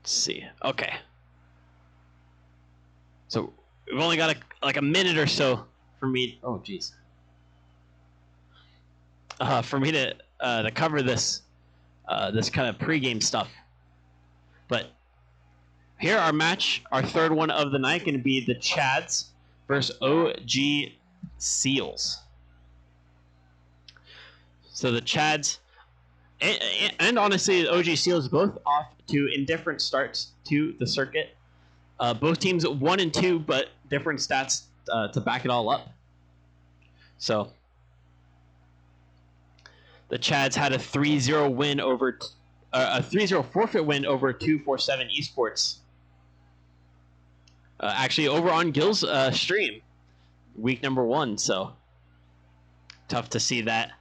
Let's see. Okay. So we've only got like a minute or so for me. Oh, jeez. For me to cover this this kind of pregame stuff. But here our match, our third one of the night, going to be the Chads versus OG Seals. So the Chads and honestly the OG Seals both off to indifferent starts to the circuit. Both teams 1 and 2, but different stats to back it all up. So the Chads had a 3-0 win over a 3-0 forfeit win over 247 Esports. Actually, over on Gil's stream, week number 1. So tough to see that.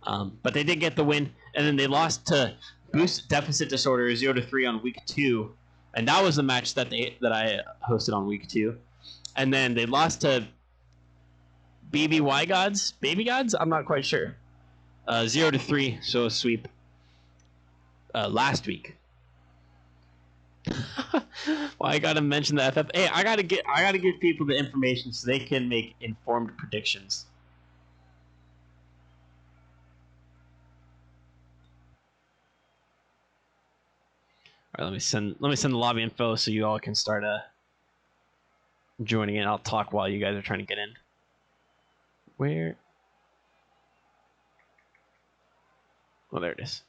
But they did get the win, and then they lost to Boost Deficit Disorder 0-3 on week 2, and that was the match that I hosted on week 2. And then they lost to Baby Gods. I'm not quite sure. 0-3, so a sweep last week. Well, I gotta mention the FF. Hey, I gotta give people the information so they can make informed predictions. All right, let me send the lobby info so you all can start joining in. I'll talk while you guys are trying to get in. Where? Oh, there it is.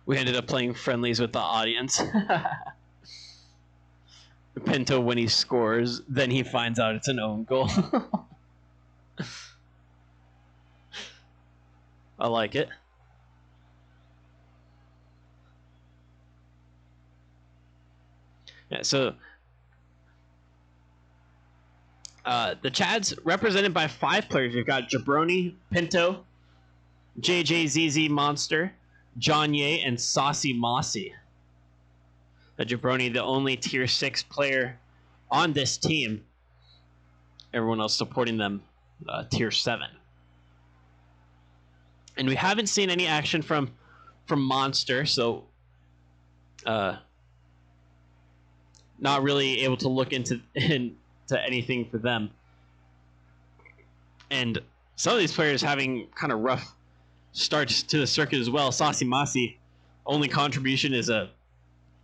We ended up playing friendlies with the audience. Pinto, when he scores, then he finds out it's an own goal. I like it. Yeah, so the Chads represented by 5 players. We've got Jabroni, Pinto, JJZZ Monster, John Ye, and Saucy Mossy. Jabroni, the only tier 6 player on this team. Everyone else supporting them, tier 7. And we haven't seen any action from Monster, so not really able to look into anything for them. And some of these players having kind of rough starts to the circuit as well. Saucy Mossy, only contribution is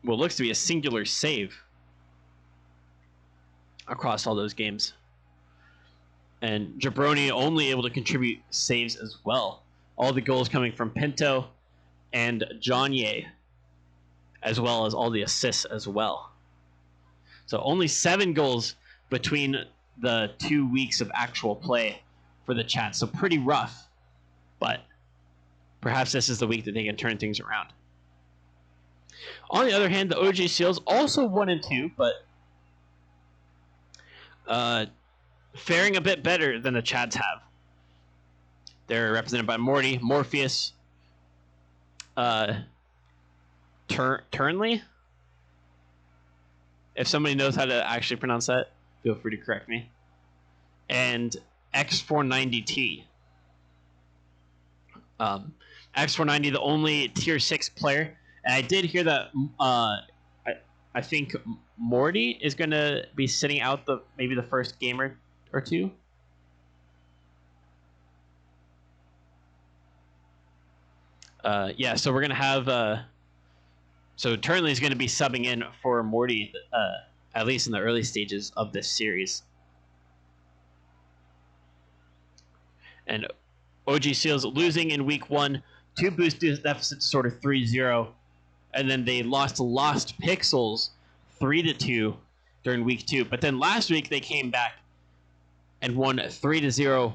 what looks to be a singular save across all those games. And Jabroni only able to contribute saves as well. All the goals coming from Pinto and John Ye, as well as all the assists as well. So only 7 goals between the 2 weeks of actual play for the Chat. So pretty rough, but perhaps this is the week that they can turn things around. On the other hand, the OG Seals also 1 and 2, but faring a bit better than the Chads have. They're represented by Morty, Morpheus, Turnley. If somebody knows how to actually pronounce that, feel free to correct me. And X490T. X490, the only tier 6 player. And I did hear that I think Morty is going to be sitting out maybe the first game or 2. Yeah, so we're going to have... so Turnley is going to be subbing in for Morty, at least in the early stages of this series. And OG Seals losing in week 1 to Boost Deficit sort of 3-0. And then they lost to Lost Pixels 3-2 during week 2. But then last week they came back and won 3-0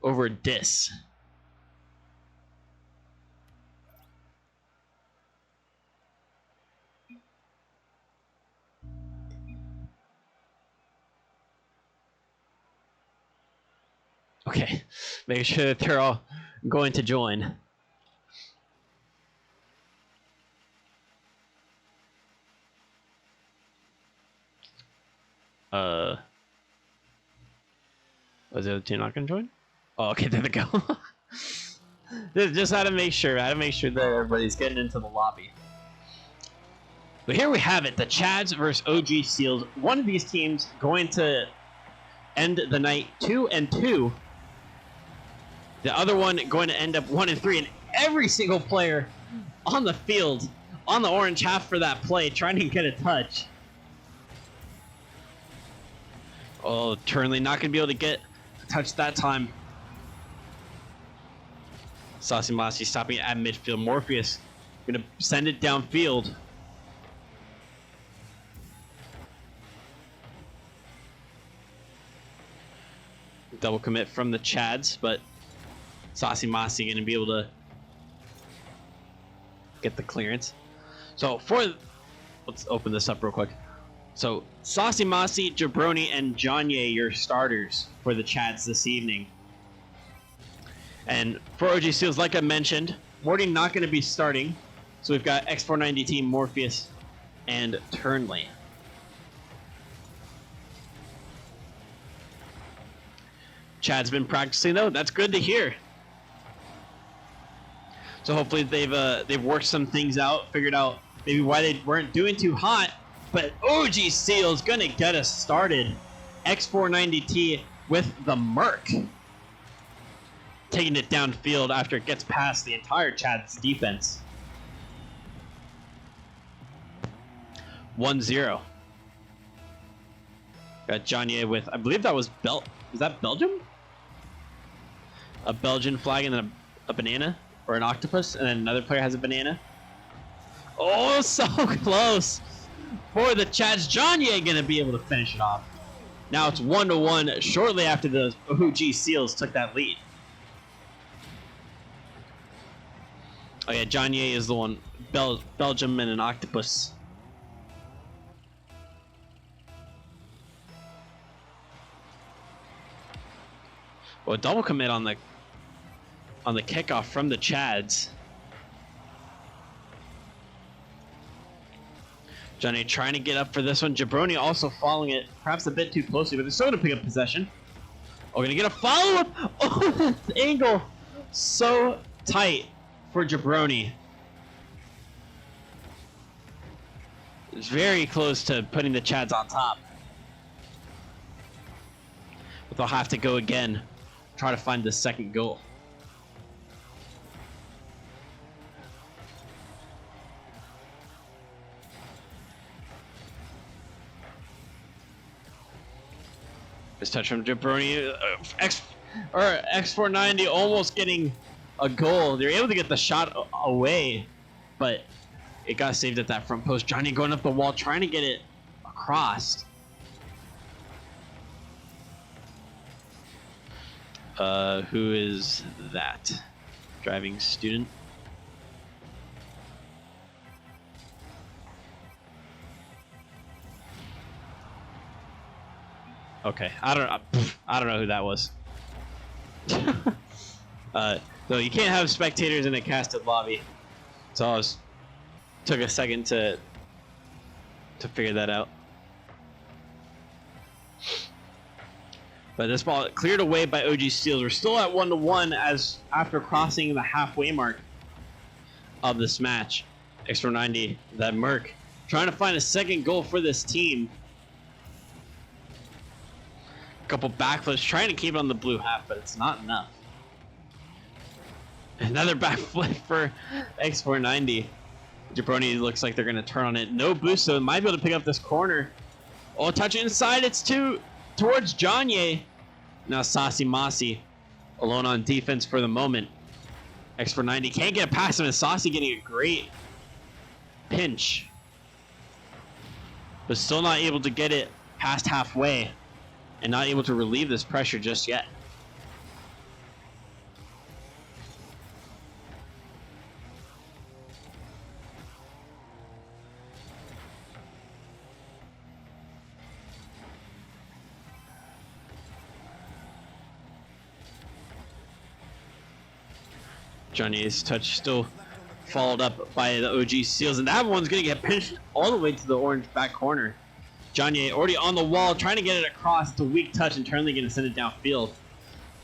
over Dis. Okay, make sure that they're all going to join. Was the other team not going to join? Oh, okay, there they go. Just had to make sure. I had to make sure that everybody's getting into the lobby. But here we have it: the Chads versus OG Seals. One of these teams going to end the night 2-2. The other one going to end up 1-3, and every single player on the field, on the orange half for that play, trying to get a touch. Oh, Turnley not going to be able to get a touch that time. Saucy Mossy stopping at midfield. Morpheus going to send it downfield. Double commit from the Chads, but Saucy Mossy going to be able to get the clearance. So let's open this up real quick. So Saucy Mossy, Jabroni, and Jonye, your starters for the Chads this evening. And for OG Seals, like I mentioned, Morty not going to be starting. So we've got X490 team, Morpheus, and Turnley. Chad's been practicing though. That's good to hear. So hopefully they've worked some things out, figured out maybe why they weren't doing too hot. But OG Seals gonna get us started. X490T with the Merc, taking it downfield after it gets past the entire Chad's defense. 1-0. Got Jonye with, I believe that was is that Belgium? A Belgian flag and then a banana or an octopus, and then another player has a banana. Oh, so close for the Chads. Jonye gonna be able to finish it off. Now it's 1-1 shortly after the OG Seals took that lead. Oh yeah, Jonye is the one. Belgium and an octopus. Well, a double commit on the kickoff from the Chads. Johnny trying to get up for this one. Jabroni also following it perhaps a bit too closely, but they're still going to pick up possession. Oh, going to get a follow-up. Oh, that angle so tight for Jabroni. It's very close to putting the Chads on top. But they'll have to go again. Try to find the second goal. This touch from Jabroni. X490 almost getting a goal. They're able to get the shot away, but it got saved at that front post. Johnny going up the wall, trying to get it across. Who is that? Driving student? Okay, I don't know who that was. No, you can't have spectators in a casted lobby. So I took a second to figure that out. But this ball cleared away by OG Seals. We're still at 1-1 as after crossing the halfway mark of this match. X490, that Merc, trying to find a second goal for this team. A couple backflips, trying to keep it on the blue half, but it's not enough. Another backflip for X490. Jabroni looks like they're going to turn on it. No boost, so it might be able to pick up this corner. Oh, touch inside. It's towards Jonye. Now Saucy Mossy alone on defense for the moment. X490 can't get it past him, and Saucy getting a great pinch. But still not able to get it past halfway. And not able to relieve this pressure just yet. Johnny's touch still followed up by the OG Seals, and that one's going to get pinched all the way to the orange back corner. Johnny already on the wall, trying to get it across. It's a weak touch, and Turnley going to send it downfield.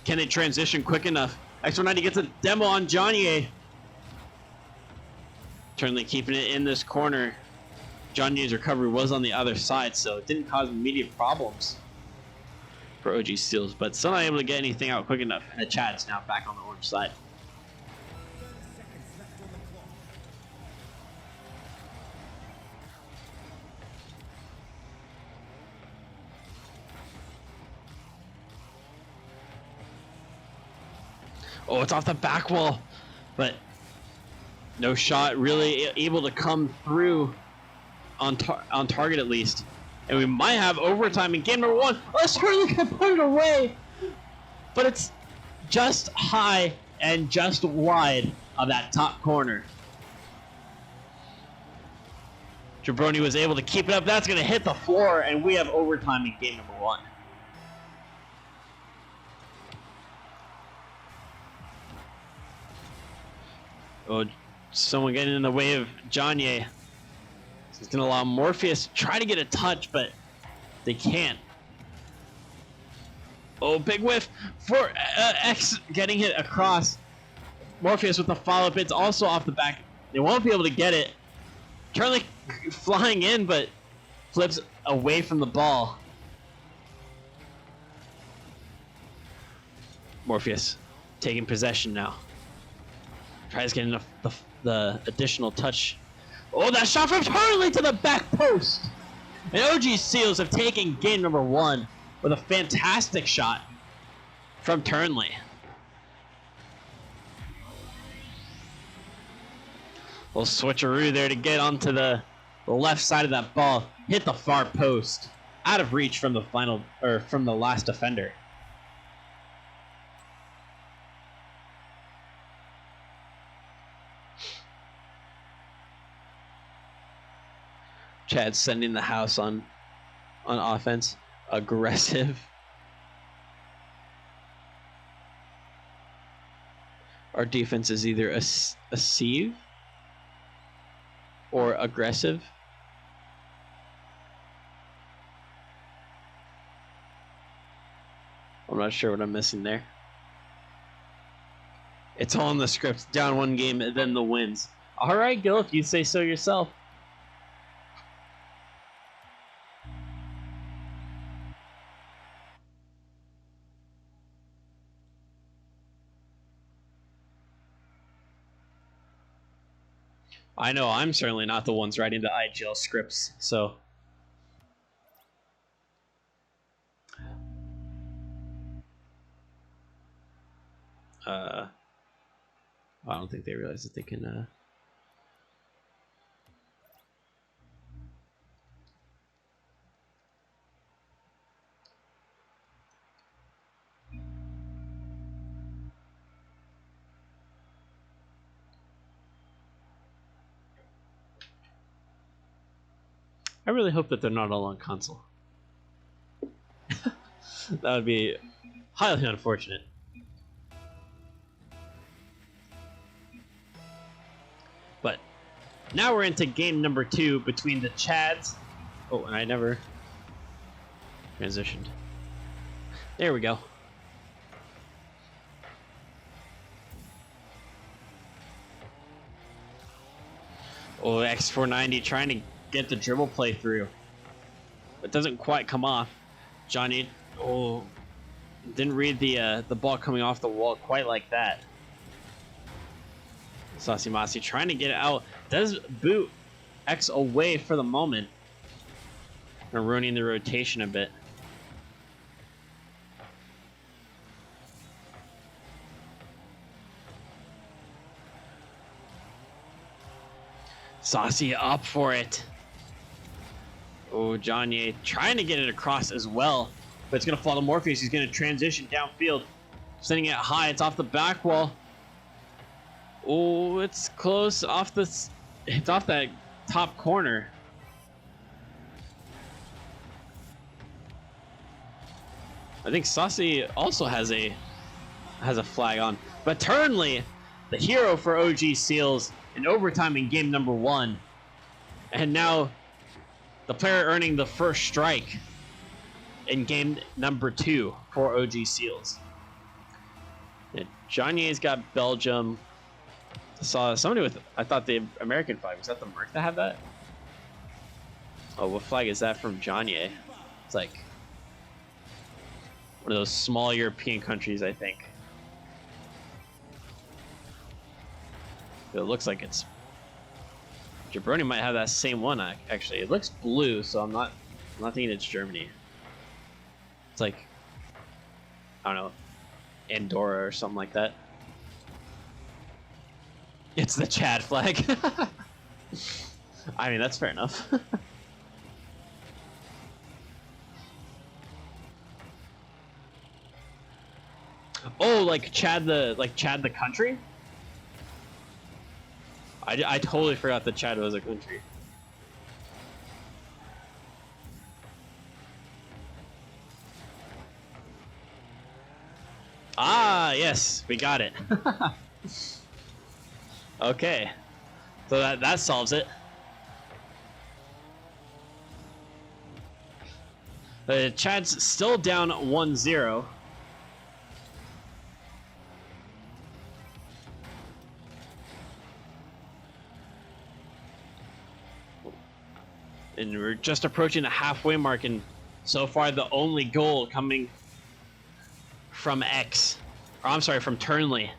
Can they transition quick enough? X190 gets a demo on Johnny. Turnley keeping it in this corner. Johnny's recovery was on the other side, so it didn't cause immediate problems for OG Seals, but still not able to get anything out quick enough. And Chad's now back on the orange side. Oh, it's off the back wall, but no shot really able to come through on target at least. And we might have overtime in game number 1. Oh, Sterling can put it away, but it's just high and just wide of that top corner. Jabroni was able to keep it up. That's going to hit the floor, and we have overtime in game number 1. Oh, someone getting in the way of Johnny. He's going to allow Morpheus to try to get a touch, but they can't. Oh, big whiff for X getting hit across. Morpheus with the follow-up. It's also off the back. They won't be able to get it. Charlie flying in, but flips away from the ball. Morpheus taking possession now. Tries getting the additional touch. Oh, that shot from Charlie to the back post. And OG Seals have taken game number 1 with a fantastic shot from Turnley. Little switcheroo there to get onto the left side of that ball. Hit the far post. Out of reach from the last defender. Chad sending the house on offense. Aggressive. Our defense is either a sieve or aggressive. I'm not sure what I'm missing there. It's all in the script. Down 1 game and then the wins. All right, Gil, if you say so yourself. I know I'm certainly not the ones writing the IGL scripts, so. I don't think they realize that they can, I really hope that they're not all on console. That would be highly unfortunate. But now we're into game number 2 between the Chads. Oh, and I never transitioned. There we go. Oh, X490 trying to get the dribble play through. It doesn't quite come off. Johnny, didn't read the ball coming off the wall quite like that. Sasimasi trying to get it out. Does boot X away for the moment. And ruining the rotation a bit. Saucy up for it. Oh, Johnny trying to get it across as well. But it's going to fall to Morpheus. He's going to transition downfield. Sending it high. It's off the back wall. Oh, it's close. It's off that top corner. I think Saucy also has a flag on. But Turnley, the hero for OG Seals, in overtime in game number 1. And now The player earning the first strike in game number 2 for OG Seals. And Johnny's got Belgium. Saw somebody with, I thought the American flag. Was that the Merc that had that? Oh, what flag is that from Johnny? It's like one of those small European countries, I think. It looks like it's... Jabroni might have that same one, actually. It looks blue, so I'm not thinking it's Germany. It's like, I don't know, Andorra or something like that. It's the Chad flag. I mean, that's fair enough. Oh, like Chad the country? I totally forgot that Chad was a country. Ah, yes, we got it. Okay, so that solves it. Chad's still down 1-0. And we're just approaching the halfway mark, and so far the only goal coming from X, or I'm sorry, from Turnley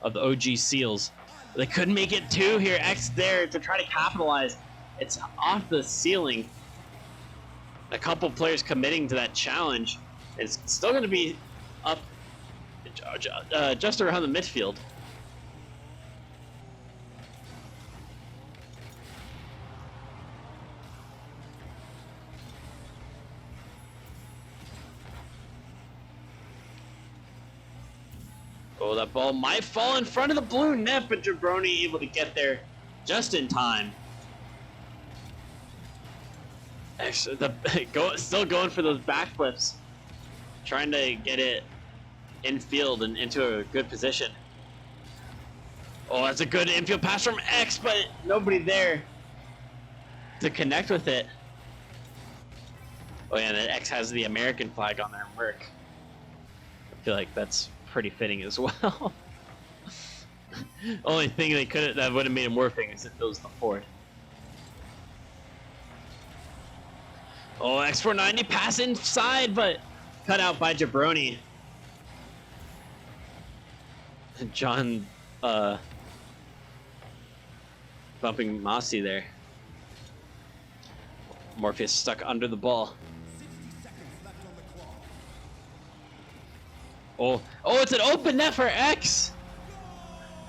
of the OG Seals. They couldn't make it 2 here. X there to try to capitalize. It's off the ceiling. A couple players committing to that challenge. It's still going to be up just around the midfield. Oh, that ball might fall in front of the blue net, but Jabroni able to get there just in time. Actually, still going for those backflips, trying to get it infield and into a good position. Oh, that's a good infield pass from X, but nobody there to connect with it. Oh yeah, and then X has the American flag on their Merc. I feel like that's pretty fitting as well. Only thing that would have made it more fitting is if it was the Ford. Oh, X490 pass inside, but cut out by Jabroni. John bumping Mossy there. Morpheus stuck under the ball. Oh, it's an open net for X!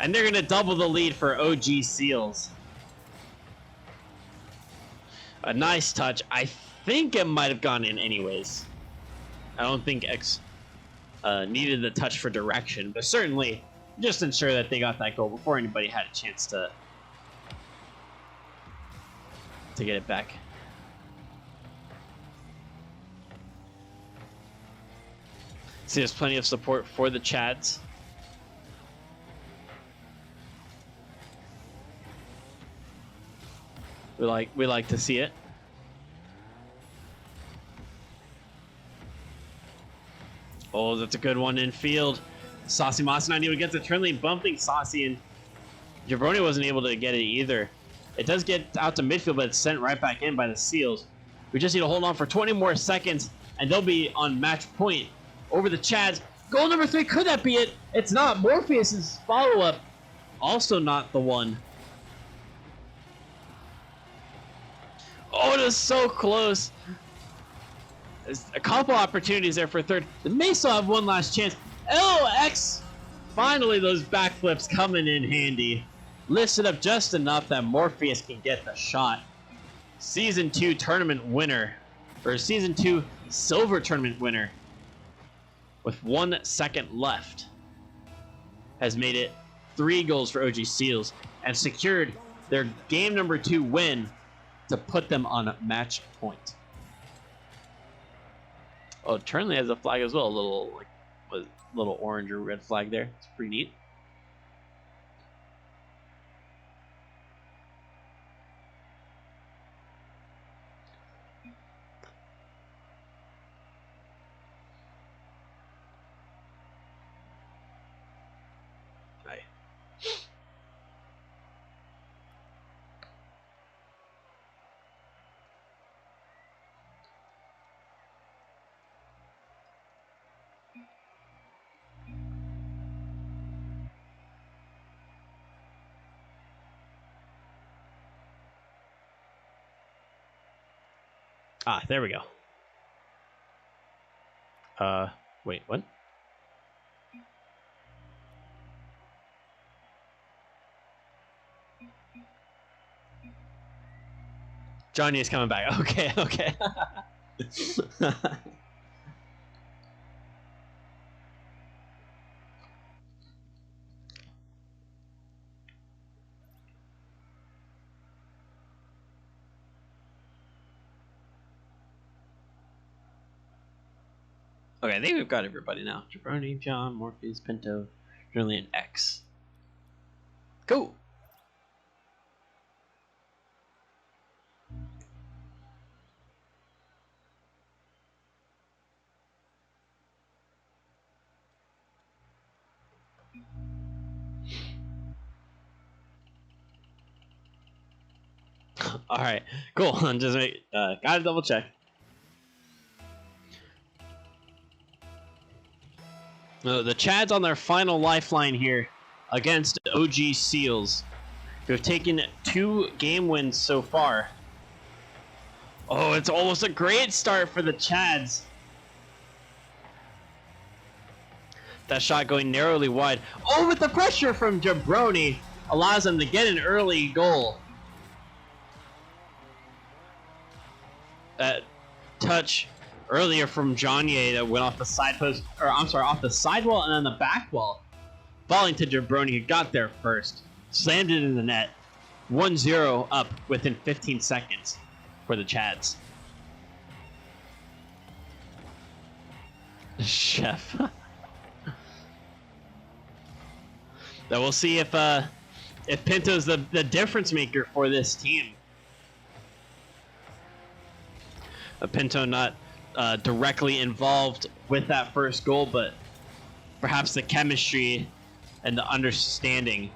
And they're gonna double the lead for OG Seals. A nice touch. I think it might have gone in anyways. I don't think X needed the touch for direction, but certainly just ensure that they got that goal before anybody had a chance to get it back. See, there's plenty of support for the Chads. We like to see it. Oh, that's a good one in field. Saucy Moss not even gets a Turnley, bumping Saucy, and Jabroni wasn't able to get it either. It does get out to midfield, but it's sent right back in by the Seals. We just need to hold on for 20 more seconds, and they'll be on match point over the Chads. Goal number 3, could that be it? It's not. Morpheus's follow-up, also not the one. Oh, it is so close. There's a couple opportunities there for third. They may still have one last chance. LX! Finally, those backflips coming in handy. Lifts it up just enough that Morpheus can get the shot. Season 2 tournament winner, or Season 2 silver tournament winner, with 1 second left, has made it 3 goals for OG Seals and secured their game number 2 win to put them on match point. Oh, Turnley has a flag as well, a little orange or red flag there. It's pretty neat. Ah, there we go. Wait, what? Johnny is coming back. Okay, okay. Okay, I think we've got everybody now. Jabroni, John, Morpheus, Pinto, Julian, X. Go! Alright, cool. Just gotta double check. The Chads on their final lifeline here against OG Seals, who have taken 2 game wins so far. Oh, it's almost a great start for the Chads. That shot going narrowly wide. Oh, with the pressure from Jabroni allows them to get an early goal. That touch earlier from Johnny that went off the side post, or I'm sorry, off the sidewall and then the back wall. Falling to Jabroni, who got there first. Slammed it in the net. 1-0 up within 15 seconds for the Chads. Chef. Now we'll see if Pinto's the difference maker for this team. Pinto not directly involved with that first goal, but perhaps the chemistry and the understanding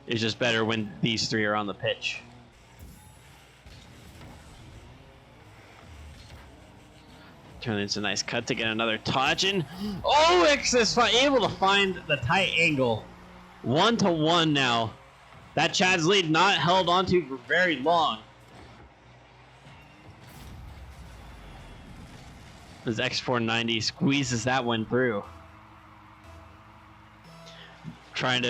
is just better when these 3 are on the pitch. It's a nice cut to get another touch, and X is able to find the tight angle. 1-1 now. That Chad's lead not held onto for very long. As X490 squeezes that one through. Trying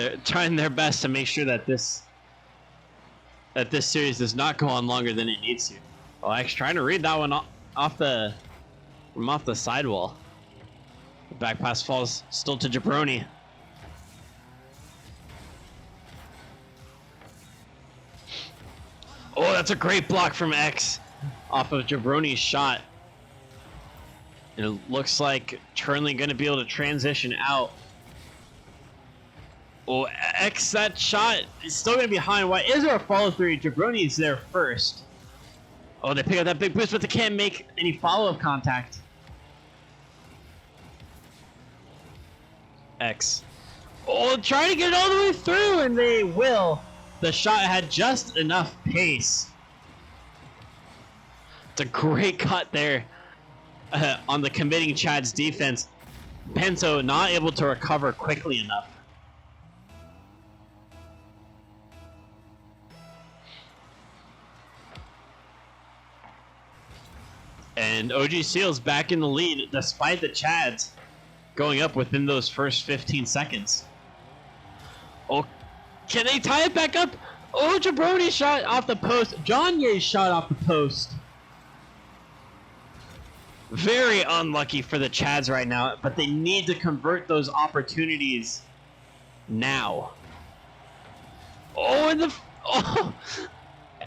their best to make sure that this series does not go on longer than it needs to. Oh, X trying to read that one off the sidewall. The back pass falls still to Jabroni. Oh, that's a great block from X off of Jabroni's shot. And it looks like Turnley going to be able to transition out. Oh, X, that shot is still going to be high and wide. Is there a follow through? Jabroni's there first. Oh, they pick up that big boost, but they can't make any follow-up contact. X. Oh, trying to get it all the way through, and they will. The shot had just enough pace. It's a great cut there on the committing Chad's defense. Pinto not able to recover quickly enough. And OG Seals back in the lead despite the Chads going up within those first 15 seconds. Oh, can they tie it back up? Oh, Jabroni shot off the post. Johnny's shot off the post. Very unlucky for the Chads right now, but they need to convert those opportunities now. Oh, and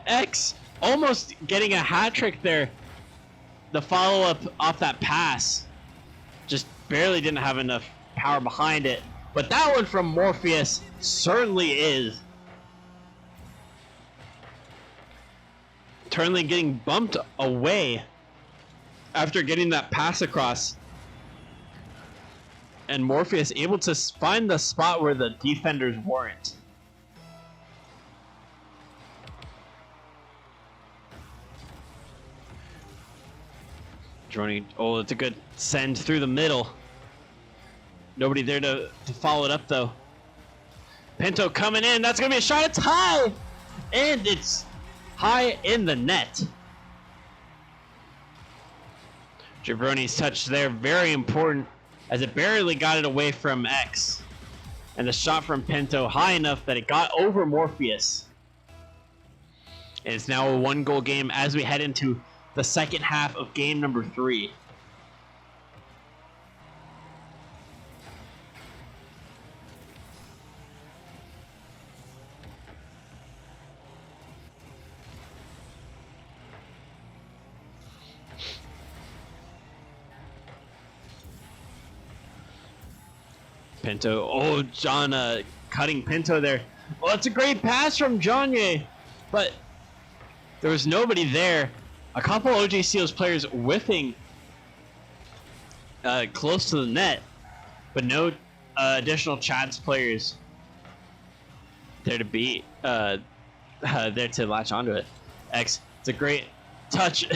X almost getting a hat trick there. The follow-up off that pass just barely didn't have enough power behind it. But that one from Morpheus certainly is. Turnley getting bumped away after getting that pass across. And Morpheus able to find the spot where the defenders weren't. Oh, it's a good send through the middle. Nobody there to follow it up, though. Pinto coming in. That's going to be a shot. It's high! And it's high in the net. Jabroni's touch there, very important, as it barely got it away from X. And the shot from Pinto high enough that it got over Morpheus. It's now a 1-goal game as we head into the second half of game number 3. Pinto, oh, John cutting Pinto there. Well, it's a great pass from Johnye, but there was nobody there. A couple OG Seals players whiffing close to the net, but no additional Chads players there to be there to latch onto it. X, it's a great touch.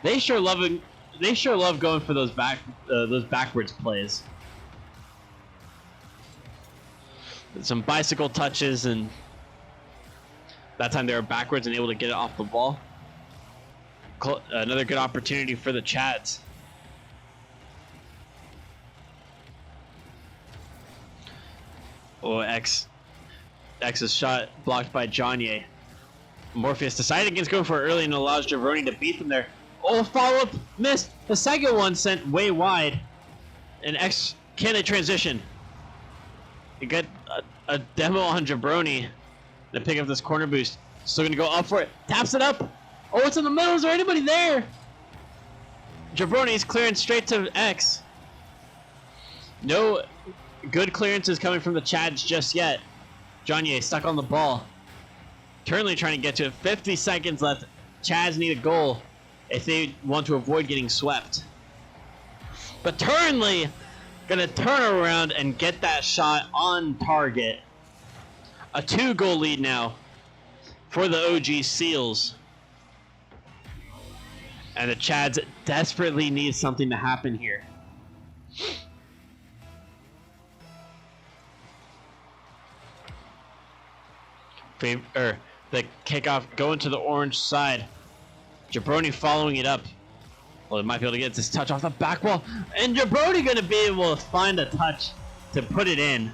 They sure love going for those backwards plays. Some bicycle touches, and that time they were backwards and able to get it off the ball. Another good opportunity for the Chads. Oh, X's shot blocked by Johnye. Morpheus decided against going for it early and allows Jabroni to beat them there. Oh, follow-up missed. The second one sent way wide. And X can't transition. You get a demo on Jabroni to pick up this corner boost. Still going to go up for it. Taps it up. Oh, it's in the middle. Is there anybody there? Jabroni's clearing straight to X. No good clearances coming from the Chads just yet. Johnye stuck on the ball. Turnley trying to get to it. 50 seconds left. Chads need a goal if they want to avoid getting swept. But Turnley gonna turn around and get that shot on target. A 2-goal lead now for the OG Seals. And the Chads desperately need something to happen here. The kickoff going to the orange side. Jabroni following it up. Well, it might be able to get this touch off the back wall. And Jabroni going to be able to find a touch to put it in.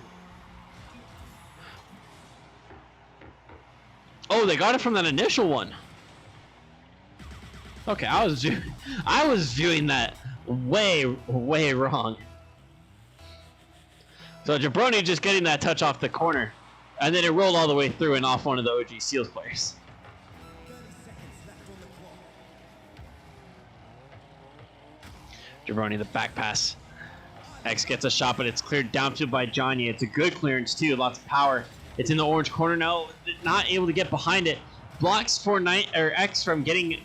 Oh, they got it from that initial one. Okay, I was viewing that way wrong. So Jabroni just getting that touch off the corner. And then it rolled all the way through and off one of the OG Seals players. Jabroni, the back pass. X gets a shot, but it's cleared downfield by Johnny. It's a good clearance, too. Lots of power. It's in the orange corner now. Not able to get behind it. Blocks X from getting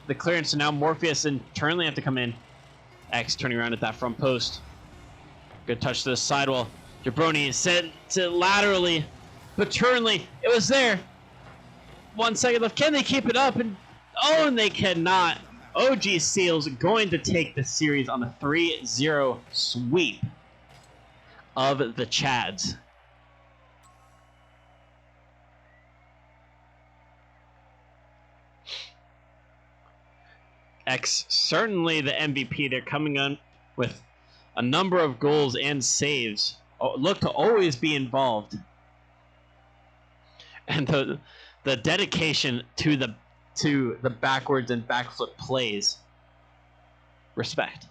the clearance, so now Morpheus and Turnley have to come in. X turning around at that front post. Good touch to the sidewall. Jabroni is sent to laterally, but Turnley, it was there. 1 second left. Can they keep it up? And they cannot. OG Seals going to take the series on a 3-0 sweep of the Chads. X certainly the MVP. They're coming on with a number of goals and saves. Look to always be involved. And the dedication to the backwards and backflip plays. Respect.